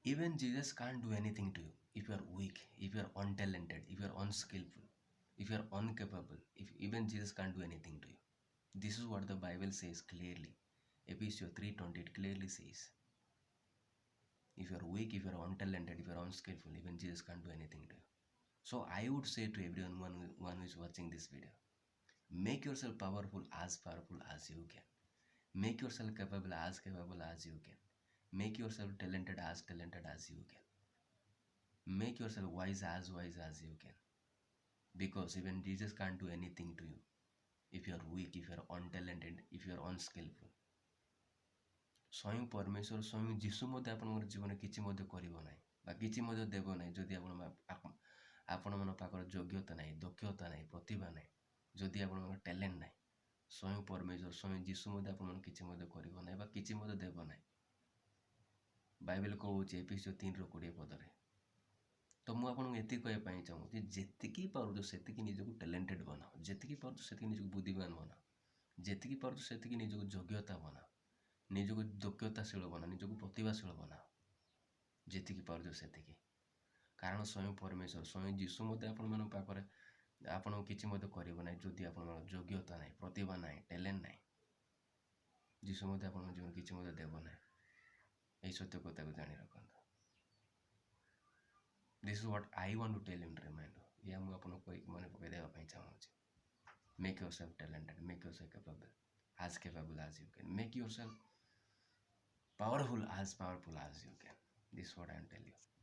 Even Jesus can't do anything to you if you are weak, if you are untalented, if you are unskillful, if you are incapable. If even Jesus can't do anything to you. This is what the Bible says clearly. Ephesians 3:20 it clearly says. If you are weak, if you are untalented, if you are unskillful, even Jesus can't do anything to you. So I would say to everyone one who is watching this video, make yourself powerful as you can. Make yourself capable as you can. Make yourself talented as you can. Make yourself wise as you can. Because even Jesus can't do anything to you if you are weak, if you are untalented, if you are unskillful. ସ୍ୱୟଂ ପରମେଶ୍ୱର ସ୍ୱୟଂ ଯୀଶୁ ମଧ୍ୟ ଆପଣଙ୍କର ଜୀବନରେ କିଛି ମଧ୍ୟ କରିବ ନାହିଁ ବା କିଛି ମଧ୍ୟ ଦେବ ନାହିଁ ଯଦି ଆପଣମାନଙ୍କ ପାଖରେ ଯୋଗ୍ୟତା ନାହିଁ, ଦକ୍ଷତା ନାହିଁ, ପ୍ରତିଭା ନାହିଁ, ଯଦି ଆପଣଙ୍କର ଟ୍ୟାଲେଣ୍ଟ ନାହିଁ। ସ୍ୱୟଂ ପରମେଶ୍ୱର ସ୍ୱୟଂ ଯୀଶୁ ମଧ୍ୟ ଆପଣମାନଙ୍କୁ କିଛି ମଧ୍ୟ କରିବ ନାହିଁ ବା କିଛି ମଧ୍ୟ ଦେବ ନାହିଁ। ବାଇବେଲ କହୁଛି ଏଫେସୀୟ 3:20 ପଦରେ। ତ ମୁଁ ଆପଣଙ୍କୁ ଏତିକି କହିବା ପାଇଁ ଚାହୁଁଛି ଯେତିକି ପାରୁଛ ସେତିକି ନିଜକୁ ଟ୍ୟାଲେଣ୍ଟେଡ୍ ବନାଅ, ଯେତିକି ପାରୁଛ ସେତିକି ନିଜକୁ ବୁଦ୍ଧିମାନ ବନାଅ, ଯେତିକି ପାରୁଛ ସେତିକି ନିଜକୁ ଯୋଗ୍ୟତା ବନାଅ, ନିଜକୁ ଦକ୍ଷତାଶୀଳ ବନାଅ, ନିଜକୁ ପ୍ରତିଭାଶୀଳ ବନାଅ, ଯେତିକି ପାରୁଛ ସେତିକି। କାରଣ ସ୍ୱୟଂ ପରମେଶ୍ୱର ସ୍ୱୟଂ ଯୀଶୁ ମଧ୍ୟ ଆପଣମାନଙ୍କ ପାଖରେ ଆପଣଙ୍କୁ କିଛି ମଧ୍ୟ କରିବ ନାହିଁ ଯଦି ଆପଣଙ୍କର ଯୋଗ୍ୟତା ନାହିଁ, ପ୍ରତିଭା ନାହିଁ, ଟ୍ୟାଲେଣ୍ଟ ନାହିଁ। ଯୀଶୁ ମଧ୍ୟ ଆପଣଙ୍କ ଜୀବନ କିଛି ମଧ୍ୟ ଦେବ ନାହିଁ। ଏହି ସତ୍ୟ କଥାକୁ ଜାଣି ରଖନ୍ତୁ। This is what I want to tell you and remind you. ଏହା ମୁଁ ଆପଣଙ୍କୁ ମନେ ପକାଇ ଦେବା ପାଇଁ ଚାହୁଁଛି। Make yourself talented, make yourself capable as you can. Make yourself powerful as you can. This is what I am telling you.